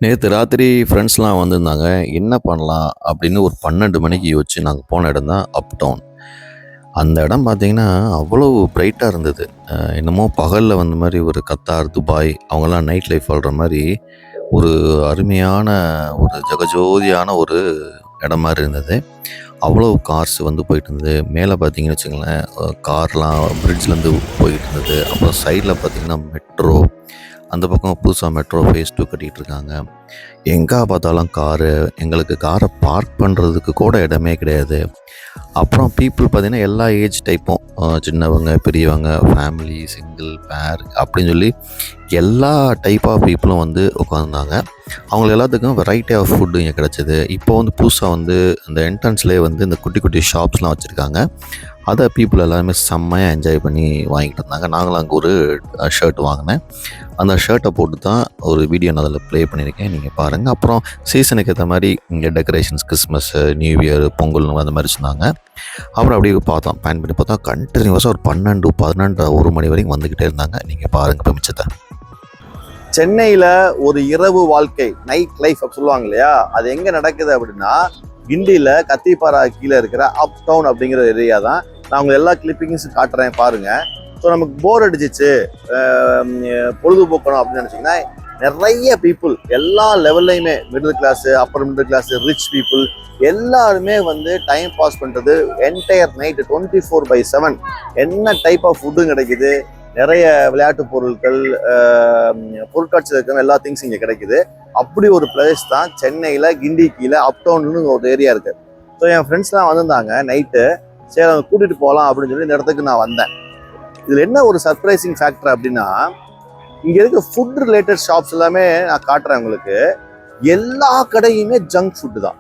நேத்து ராத்திரி ஃப்ரெண்ட்ஸ்லாம் வந்திருந்தாங்க. என்ன பண்ணலாம் அப்படின்னு ஒரு 12 மணிக்கு யோசிச்சு நாங்க போன இடம் தான் அப் டவுன். அந்த இடம் பார்த்தீங்கன்னா, அவ்வளோ பிரைட்டா இருந்தது. என்னமோ பகல்ல வந்த மாரி ஒரு கத்தார், துபாய் அவங்கலாம் நைட் லைஃப் வாழ்ற மாரி, ஒரு அருமையான ஒரு ஜகஜோதியான ஒரு இடம் மாரி இருந்தது. அவ்வளோ கார்ஸ் வந்து போயிட்டு இருந்தது. மேல பார்த்தீங்கன்னு வச்சுக்கோங்களேன், கார்லாம் பிரிட்ஜ்லேருந்து போயிட்டு இருந்தது. அப்புறம் சைட்ல பார்த்தீங்கன்னா மெட்ரோ. அந்த பக்கம் புதுசா மெட்ரோ ஃபேஸ் 2 கட்டிட்டு இருக்காங்க. எங்க பார்த்தாலும் காரு. எங்களுக்கு கார பார்க் பண்றதுக்கு கூட இடமே கிடையாது. அப்புறம் பீப்பிள் பார்த்தீங்கன்னா, எல்லா ஏஜ் டைப்பும் சின்னவங்க, பெரியவங்க, ஃபேமிலி, சிங்கிள், பேர் அப்படின்னு சொல்லி எல்லா டைப் ஆஃப் பீப்புளும் வந்து உட்காந்துருந்தாங்க. அவங்களுக்கு எல்லாத்துக்கும் வெரைட்டி ஆஃப் ஃபுட்டு இங்கே கிடச்சிது. இப்போ வந்து புதுசா வந்து அந்த என்ட்ரன்ஸ்லேயே வந்து இந்த குட்டி குட்டி ஷாப்ஸ்லாம் வச்சுருக்காங்க. அதை பீப்புள் எல்லாருமே செம்மையா என்ஜாய் பண்ணி வாங்கிட்டு இருந்தாங்க. நாங்களும் அங்கே ஒரு ஷர்ட் வாங்கினேன். அந்த ஷர்ட்டை போட்டு தான் ஒரு வீடியோ நான் அதில் ப்ளே பண்ணியிருக்கேன். நீங்கள் பாருங்கள். அப்புறம் சீசனுக்கு ஏற்ற மாதிரி இங்கே decorations Christmas, new year, Pongal அந்த மாதிரி சொன்னாங்க. அப்புறம் அப்படியே பார்த்தோம். பிளான் பண்ணி பார்த்தா கண்டினியூஸாக ஒரு 12, 12, 1 மணி வரைக்கும் வந்துக்கிட்டே இருந்தாங்க. நீங்கள் பாருங்கள் இப்போ மிச்சத்தை. சென்னையில் ஒரு இரவு வாழ்க்கை, நைட் லைஃப் அப்படி சொல்லுவாங்க இல்லையா, அது எங்கே நடக்குது அப்படின்னா கிண்டியில் கத்திப்பாரா கீழே இருக்கிற அப் டவுன் அப்படிங்கிற ஏரியா தான். நான் உங்களை எல்லா கிளிப்பிங்ஸும் காட்டுறேன் பாருங்கள். ஸோ நமக்கு போர் அடிச்சிச்சு, பொழுதுபோக்கணும் அப்படின்னு நினச்சிங்கன்னா நிறைய பீப்புள் எல்லா லெவல்லையுமே, middle class, upper middle class, rich people எல்லாருமே வந்து டைம் பாஸ் பண்ணுறது என்டையர் நைட்டு 24/7. என்ன டைப் ஆஃப் ஃபுட்டும் கிடைக்குது, நிறைய விளையாட்டு பொருட்கள், பொருட்காட்சியில் இருக்கிற எல்லா திங்ஸும் இங்கே கிடைக்குது. அப்படி ஒரு பிளேஸ் தான் சென்னையில் கிண்டி கீழே அப் டவுன்னு ஒரு ஏரியா இருக்குது. ஸோ என் ஃப்ரெண்ட்ஸ்லாம் வந்திருந்தாங்க நைட்டு. சரி அவங்க கூட்டிகிட்டு போகலாம் அப்படின்னு சொல்லி இந்த இடத்துக்கு நான் வந்தேன். இதில் என்ன ஒரு சர்ப்ரைசிங் ஃபேக்டர் அப்படின்னா, இங்கே இருக்க ஃபுட் ரிலேட்டட் ஷாப்ஸ் எல்லாமே நான் காட்டுறேன் உங்களுக்கு. எல்லா கடையுமே ஜங்க் ஃபுட்டு தான்.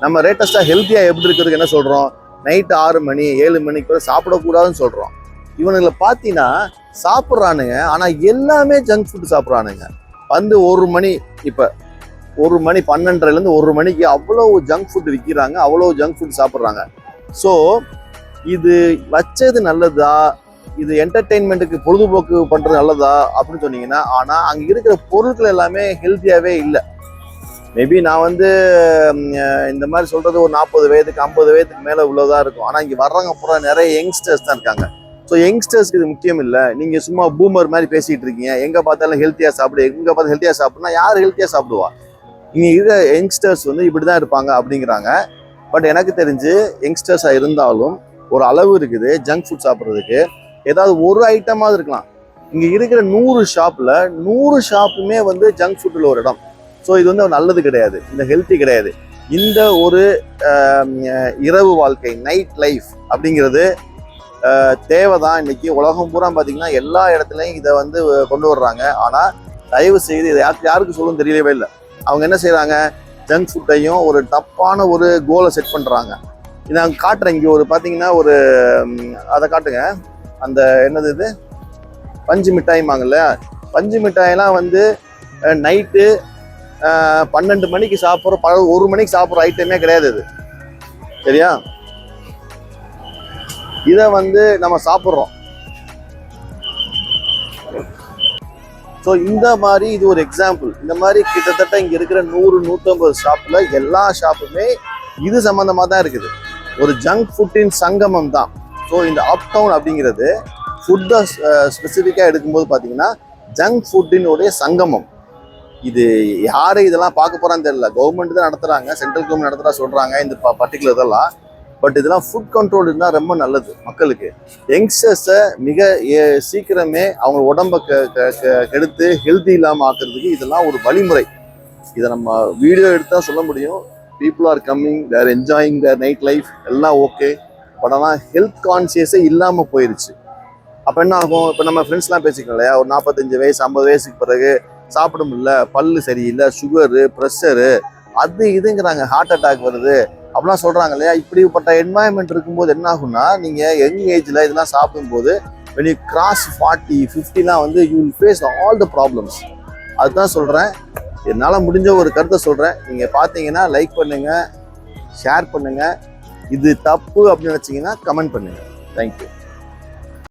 நம்ம லேட்டஸ்ட்டாக ஹெல்த்தியாக எப்படி இருக்கிறதுக்கு என்ன சொல்கிறோம், நைட்டு 6 மணி 7 மணிக்கு கூட சாப்பிடக்கூடாதுன்னு சொல்கிறோம். இவனுங்களை பார்த்தீங்கன்னா சாப்பிட்றானுங்க, ஆனால் எல்லாமே ஜங்க் ஃபுட்டு சாப்பிட்றானுங்க. வந்து 1 மணி, இப்போ 1 மணி 12:30லேருந்து 1 மணிக்கு அவ்வளோ ஜங்க் ஃபுட் விற்கிறாங்க, அவ்வளோ ஜங்க் ஃபுட் சாப்பிட்றாங்க. ஸோ இது வச்சது நல்லதா, இது என்டர்டெயின்மெண்ட்டுக்கு பொழுதுபோக்கு பண்ணுறது நல்லதா அப்படின்னு சொன்னீங்கன்னா, ஆனால் அங்கே இருக்கிற பொருட்கள் எல்லாமே ஹெல்த்தியாகவே இல்லை. மேபி நான் வந்து இந்த மாதிரி சொல்கிறது ஒரு 40 வயதுக்கு 50 வயதுக்கு மேலே உள்ளதாக இருக்கும். ஆனால் இங்கே வர்றவங்க பூரா நிறைய யங்ஸ்டர்ஸ் தான் இருக்காங்க. ஸோ யங்ஸ்டர்ஸ்க்கு இது முக்கியம் இல்லை. நீங்கள் சும்மா பூமர் மாதிரி பேசிகிட்டு இருக்கீங்க, எங்கே பார்த்தாலும் ஹெல்த்தியாக சாப்பிடு, எங்கே பார்த்தாலும் ஹெல்த்தியாக சாப்பிட்னா யார் ஹெல்த்தியாக சாப்பிடுவா? இங்கே இருக்கிற யங்ஸ்டர்ஸ் வந்து இப்படி தான் இருப்பாங்க அப்படிங்கிறாங்க. பட் எனக்கு தெரிஞ்சு யங்ஸ்டர்ஸாக இருந்தாலும் ஒரு அளவு இருக்குது ஜங்க் ஃபுட் சாப்பிட்றதுக்கு. ஏதாவது ஒரு ஐட்டமாவது இருக்கலாம். இங்கே இருக்கிற 100 ஷாப்பில் 100 ஷாப்புமே வந்து ஜங்க் ஃபுட்டில் ஒரு இடம். ஸோ இது வந்து நல்லது கிடையாது, இந்த ஹெல்த்தி கிடையாது. இந்த ஒரு இரவு வாழ்க்கை, நைட் லைஃப் அப்படிங்கிறது தேவைதான். இன்னைக்கு உலகம் பூரா பார்த்தீங்கன்னா எல்லா இடத்துலையும் இதை வந்து கொண்டு வர்றாங்க. ஆனால் தயவு செய்து இதை யாருக்கு சொல்லணும்னு தெரியவே இல்லை. அவங்க என்ன செய்கிறாங்க, ஜங்க் ஃபுட்டையும் ஒரு தப்பான ஒரு கோலை செட் பண்ணுறாங்க. இது நாங்கள் காட்டுறேன். இங்கே ஒரு பார்த்தீங்கன்னா ஒரு அதை காட்டுங்க. அந்த என்னது இது, பஞ்சு மிட்டாய்மாங்கல்ல, பஞ்சு மிட்டாயெல்லாம் வந்து நைட்டு 12 மணிக்கு சாப்பிட்ற 1 மணிக்கு சாப்பிட்ற ஐட்டமே கிடையாது இது, சரியா? இதை வந்து நம்ம சாப்பிட்றோம். ஸோ இந்த மாதிரி இது ஒரு எக்ஸாம்பிள். இந்த மாதிரி கிட்டத்தட்ட இங்கே இருக்கிற 100-150 ஷாப்பில் எல்லா ஷாப்புமே இது சம்மந்தமாக தான் இருக்குது. ஒரு ஜங்க் ஃபுட்டின் சங்கமம் தான். ஸோ இந்த அப் டவுன் அப்படிங்கிறது ஃபுட்டை ஸ்பெசிஃபிக்காக எடுக்கும்போது பார்த்தீங்கன்னா ஜங்க் ஃபுட்டினுடைய சங்கமம். இது யாரை இதெல்லாம் பார்க்க போகிறான்னு தெரியல. கவர்மெண்ட் தான் நடத்துகிறாங்க, சென்ட்ரல் கவர்மெண்ட் நடத்துகிறா சொல்கிறாங்க இந்த பர்டிகுலர் இதெல்லாம். பட் இதெல்லாம் ஃபுட் கண்ட்ரோல் இருந்தால் ரொம்ப நல்லது மக்களுக்கு. யங்ஸ்டர்ஸை மிக சீக்கிரமே அவங்க உடம்பை கெடுத்து ஹெல்த்தி இல்லாமல் ஆக்குறதுக்கு இதெல்லாம் ஒரு வழிமுறை. இதை நம்ம வீடியோ எடுத்தால் சொல்ல முடியும். People are coming, there enjoying their night life, எல்லாம் ஓகே. பட் ஆனால் ஹெல்த் கான்சியஸே இல்லாமல் போயிடுச்சு. அப்போ என்ன ஆகும், இப்போ நம்ம ஃப்ரெண்ட்ஸ்லாம் பேசிக்கலாம் இல்லையா, ஒரு 45 வயசு 50 வயசுக்கு பிறகு சாப்பிட முடியல, பல்லு சரியில்லை, சுகரு, ப்ரெஷரு, அது இதுங்கிறாங்க, ஹார்ட் அட்டாக் வருது அப்படிலாம் சொல்கிறாங்க இல்லையா. இப்படிப்பட்ட என்வாயன்மெண்ட் இருக்கும்போது என்ன ஆகும்னா, நீங்கள் யங் ஏஜில் இதெல்லாம் சாப்பிடும்போது when you cross 40, 50லாம் வந்து you will face all the problems. அதுதான் சொல்கிறேன். என்னால் முடிஞ்ச ஒரு கருத்தை சொல்கிறேன். நீங்கள் பார்த்தீங்கன்னா லைக் பண்ணுங்கள், ஷேர் பண்ணுங்கள். இது தப்பு அப்படின்னு நினச்சிங்கன்னா கமெண்ட் பண்ணுங்கள். தேங்க்யூ.